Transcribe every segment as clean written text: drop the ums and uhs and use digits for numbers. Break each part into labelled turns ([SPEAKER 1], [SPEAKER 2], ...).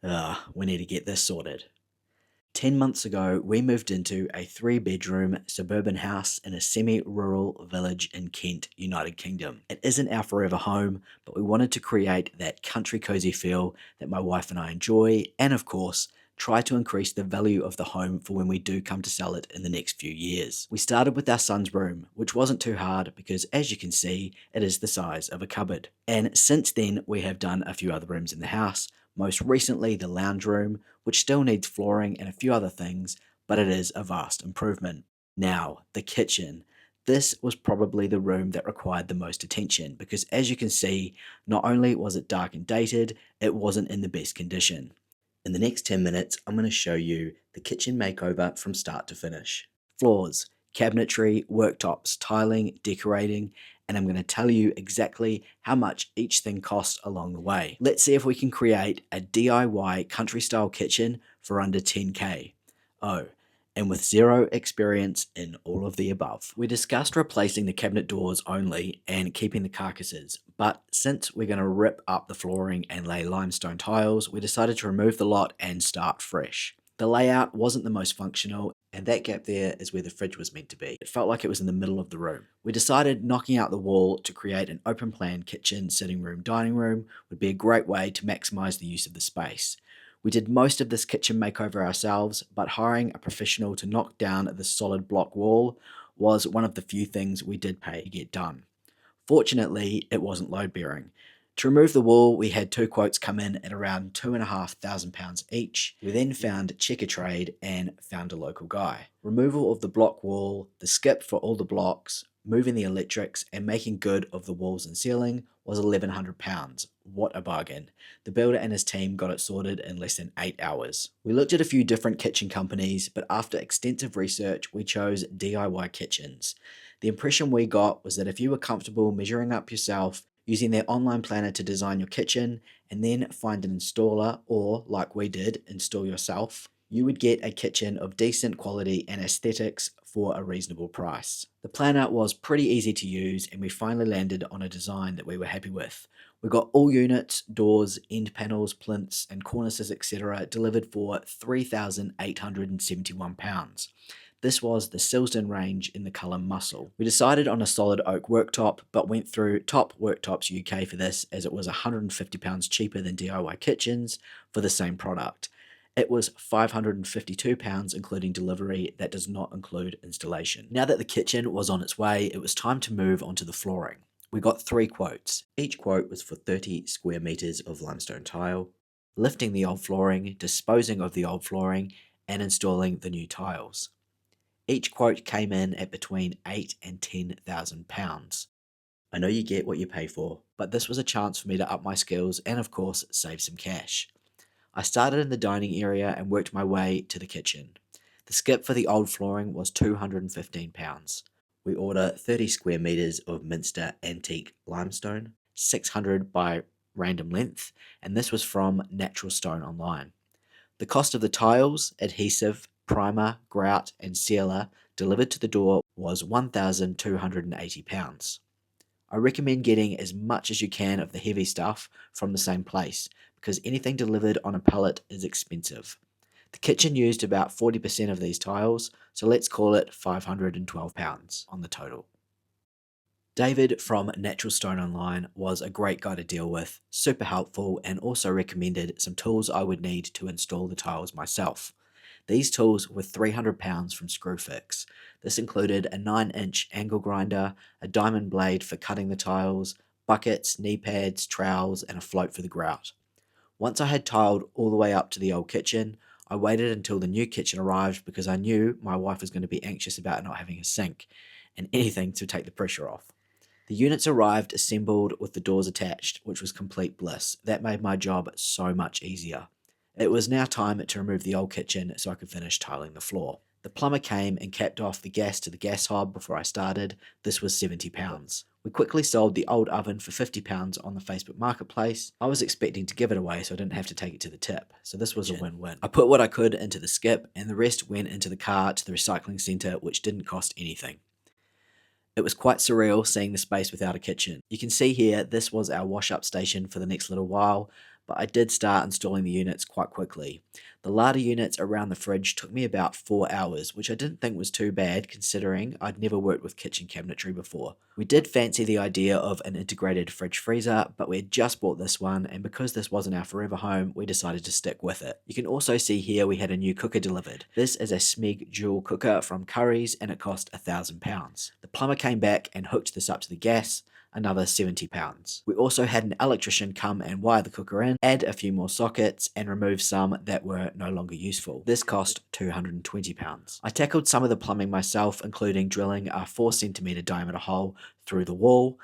[SPEAKER 1] We need to get this sorted. 10 months ago, we moved into a 3-bedroom suburban house in a semi rural village in Kent, United Kingdom. It isn't our forever home, but we wanted to create that country cozy feel that my wife and I enjoy, and of course, try to increase the value of the home for when we do come to sell it in the next few years. We started with our son's room, which wasn't too hard because, as you can see, it is the size of a cupboard. And since then, we have done a few other rooms in the house, most recently the lounge room, which still needs flooring and a few other things, but it is a vast improvement. Now, the kitchen. This was probably the room that required the most attention because, as you can see, not only was it dark and dated, it wasn't in the best condition. In the next 10 minutes, I'm going to show you the kitchen makeover from start to finish. Floors, cabinetry, worktops, tiling, decorating, and I'm going to tell you exactly how much each thing costs along the way. Let's see if we can create a DIY country style kitchen for under 10k. Oh, and with zero experience in all of the above. We discussed replacing the cabinet doors only and keeping the carcasses, but since we're going to rip up the flooring and lay limestone tiles, we decided to remove the lot and start fresh. The layout wasn't the most functional, and that gap there is where the fridge was meant to be. It felt like it was in the middle of the room. We decided knocking out the wall to create an open plan kitchen, sitting room, dining room would be a great way to maximize the use of the space. We did most of this kitchen makeover ourselves, but hiring a professional to knock down the solid block wall was one of the few things we did pay to get done. Fortunately, it wasn't load bearing. To remove the wall, we had 2 quotes come in at around £2,500 each. We then found Checker Trade and found a local guy. Removal of the block wall, the skip for all the blocks, moving the electrics, and making good of the walls and ceiling was £1,100. What a bargain. The builder and his team got it sorted in less than 8 hours. We looked at a few different kitchen companies, but after extensive research, we chose DIY Kitchens. The impression we got was that if you were comfortable measuring up yourself, using their online planner to design your kitchen, and then find an installer, or like we did, install yourself, you would get a kitchen of decent quality and aesthetics for a reasonable price. The planner was pretty easy to use, and we finally landed on a design that we were happy with. We got all units, doors, end panels, plinths, and cornices, etc. delivered for £3,871. This was the Silsen range in the colour Muscle. We decided on a solid oak worktop, but went through Top Worktops UK for this, as it was £150 cheaper than DIY Kitchens for the same product. It was £552 including delivery. That does not include installation. Now that the kitchen was on its way, it was time to move on to the flooring. We got 3 quotes. Each quote was for 30 square metres of limestone tile, lifting the old flooring, disposing of the old flooring, and installing the new tiles. Each quote came in at between £8,000 and £10,000. I know you get what you pay for, but this was a chance for me to up my skills and of course save some cash. I started in the dining area and worked my way to the kitchen. The skip for the old flooring was £215. We order 30 square metres of Minster antique limestone, 600 by random length, and this was from Natural Stone online. The cost of the tiles, adhesive, primer, grout, and sealer delivered to the door was £1,280. I recommend getting as much as you can of the heavy stuff from the same place, because anything delivered on a pallet is expensive. The kitchen used about 40% of these tiles, so let's call it £512 on the total. David from Natural Stone Online was a great guy to deal with, super helpful, and also recommended some tools I would need to install the tiles myself. These tools were £300 from Screwfix. This included a 9-inch angle grinder, a diamond blade for cutting the tiles, buckets, knee pads, trowels, and a float for the grout. Once I had tiled all the way up to the old kitchen, I waited until the new kitchen arrived because I knew my wife was going to be anxious about not having a sink and anything to take the pressure off. The units arrived assembled with the doors attached, which was complete bliss. That made my job so much easier. It was now time to remove the old kitchen so I could finish tiling the floor. The plumber came and capped off the gas to the gas hob before I started. This was £70. We quickly sold the old oven for £50 on the Facebook Marketplace. I was expecting to give it away so I didn't have to take it to the tip, so this was a win-win. I put what I could into the skip and the rest went into the car to the recycling centre, which didn't cost anything. It was quite surreal seeing the space without a kitchen. You can see here this was our wash-up station for the next little while, but I did start installing the units quite quickly. The larder units around the fridge took me about 4 hours, which I didn't think was too bad considering I'd never worked with kitchen cabinetry before. We did fancy the idea of an integrated fridge freezer, but we had just bought this one, and because this wasn't our forever home, we decided to stick with it. You can also see here we had a new cooker delivered. This is a Smeg dual cooker from Curry's, and it cost £1,000. The plumber came back and hooked this up to the gas, another £70. We also had an electrician come and wire the cooker in, add a few more sockets, and remove some that were no longer useful. This cost £220. I tackled some of the plumbing myself, including drilling a 4cm diameter hole through the wall.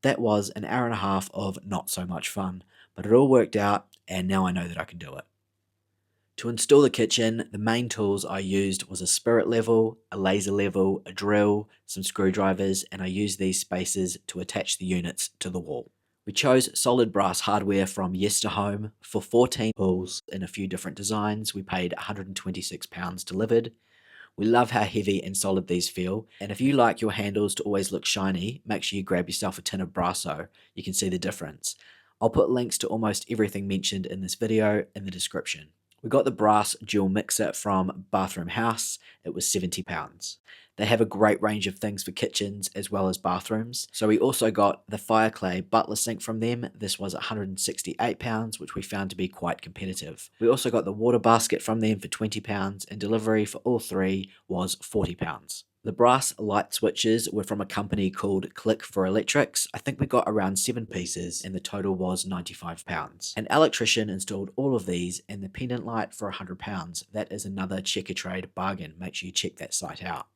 [SPEAKER 1] That was an hour and a half of not so much fun, but it all worked out, and now I know that I can do it. To install the kitchen, the main tools I used was a spirit level, a laser level, a drill, some screwdrivers, and I used these spacers to attach the units to the wall. We chose solid brass hardware from Yesterhome for 14 pulls in a few different designs. We paid £126 delivered. We love how heavy and solid these feel, and if you like your handles to always look shiny, make sure you grab yourself a tin of Brasso. You can see the difference. I'll put links to almost everything mentioned in this video in the description. We got the brass dual mixer from Bathroom House. It was £70. They have a great range of things for kitchens as well as bathrooms. So we also got the Fireclay butler sink from them. This was £168, which we found to be quite competitive. We also got the water basket from them for £20, and delivery for all three was £40. The brass light switches were from a company called Click for Electrics. I think we got around 7 pieces and the total was £95. An electrician installed all of these, and the pendant light for £100. That is another Checkatrade bargain. Make sure you check that site out.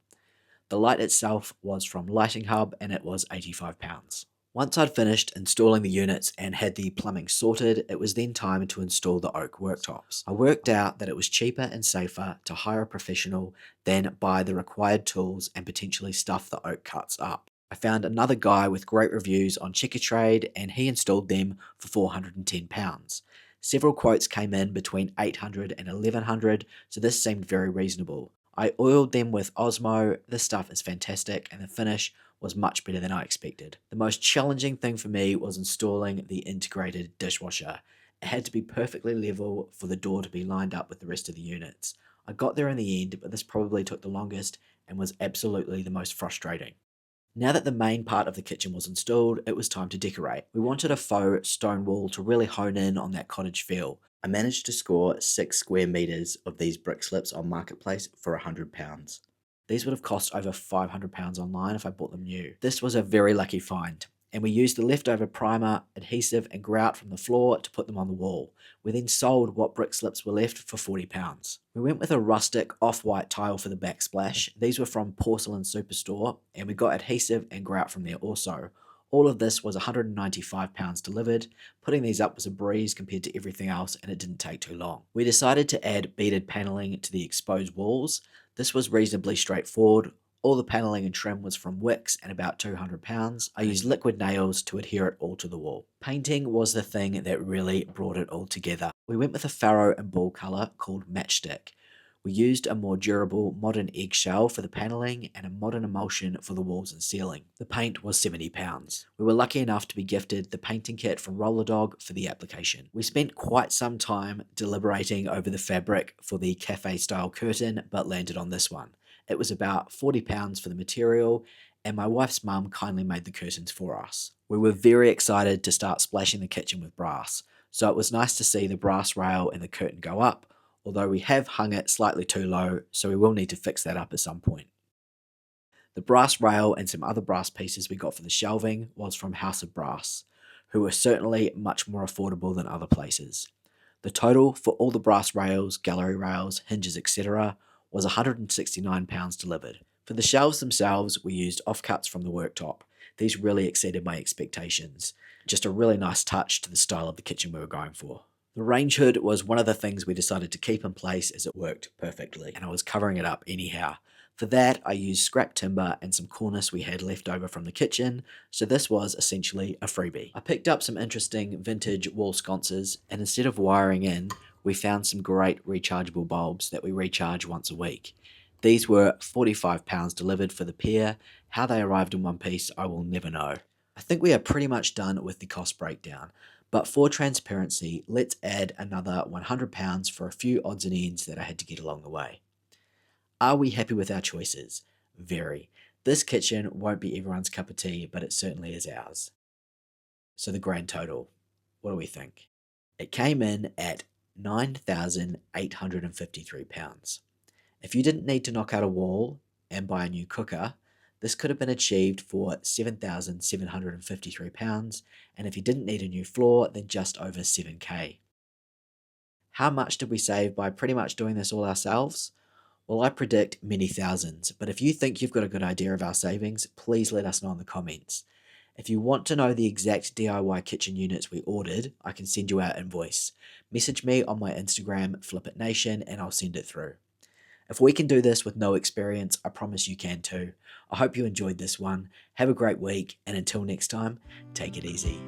[SPEAKER 1] The light itself was from Lighting Hub and it was £85. Once I'd finished installing the units and had the plumbing sorted, it was then time to install the oak worktops. I worked out that it was cheaper and safer to hire a professional than buy the required tools and potentially stuff the oak cuts up. I found another guy with great reviews on Checkatrade and he installed them for £410. Several quotes came in between $800 and $1,100, so this seemed very reasonable. I oiled them with Osmo. This stuff is fantastic and the finish was much better than I expected. The most challenging thing for me was installing the integrated dishwasher. It had to be perfectly level for the door to be lined up with the rest of the units. I got there in the end, but this probably took the longest and was absolutely the most frustrating. Now that the main part of the kitchen was installed, it was time to decorate. We wanted a faux stone wall to really hone in on that cottage feel. I managed to score 6 square meters of these brick slips on Marketplace for £100. These would have cost over £500 online if I bought them new. This was a very lucky find, and we used the leftover primer, adhesive and grout from the floor to put them on the wall. We then sold what brick slips were left for £40. We went with a rustic off-white tile for the backsplash. These were from Porcelain Superstore, and we got adhesive and grout from there also. All of this was £195 delivered. Putting these up was a breeze compared to everything else, and it didn't take too long. We decided to add beaded paneling to the exposed walls. This was reasonably straightforward. All the paneling and trim was from Wix and about £200. I used liquid nails to adhere it all to the wall. Painting was the thing that really brought it all together. We went with a faro and ball colour called Matchstick. We used a more durable modern eggshell for the paneling and a modern emulsion for the walls and ceiling. The paint was £70. We were lucky enough to be gifted the painting kit from Roller Dog for the application. We spent quite some time deliberating over the fabric for the cafe style curtain, but landed on this one. It was about £40 for the material, and my wife's mum kindly made the curtains for us. We were very excited to start splashing the kitchen with brass, so it was nice to see the brass rail and the curtain go up, although we have hung it slightly too low, so we will need to fix that up at some point. The brass rail and some other brass pieces we got for the shelving was from House of Brass, who were certainly much more affordable than other places. The total for all the brass rails, gallery rails, hinges, etc. was £169 delivered. For the shelves themselves, we used offcuts from the Worktop. These really exceeded my expectations. Just a really nice touch to the style of the kitchen we were going for. The range hood was one of the things we decided to keep in place as it worked perfectly, and I was covering it up anyhow. For that, I used scrap timber and some cornice we had left over from the kitchen, so this was essentially a freebie. I picked up some interesting vintage wall sconces, and instead of wiring in, we found some great rechargeable bulbs that we recharge once a week. These were £45 delivered for the pair. How they arrived in one piece, I will never know. I think we are pretty much done with the cost breakdown. But for transparency, let's add another £100 for a few odds and ends that I had to get along the way. Are we happy with our choices? Very. This kitchen won't be everyone's cup of tea, but it certainly is ours. So the grand total, what do we think? It came in at £9,853. If you didn't need to knock out a wall and buy a new cooker, this could have been achieved for £7,753, and if you didn't need a new floor, then just over 7k. How much did we save by pretty much doing this all ourselves? Well, I predict many thousands, but if you think you've got a good idea of our savings, please let us know in the comments. If you want to know the exact DIY kitchen units we ordered, I can send you our invoice. Message me on my Instagram, flipitnation, and I'll send it through. If we can do this with no experience, I promise you can too. I hope you enjoyed this one. Have a great week, and until next time, take it easy.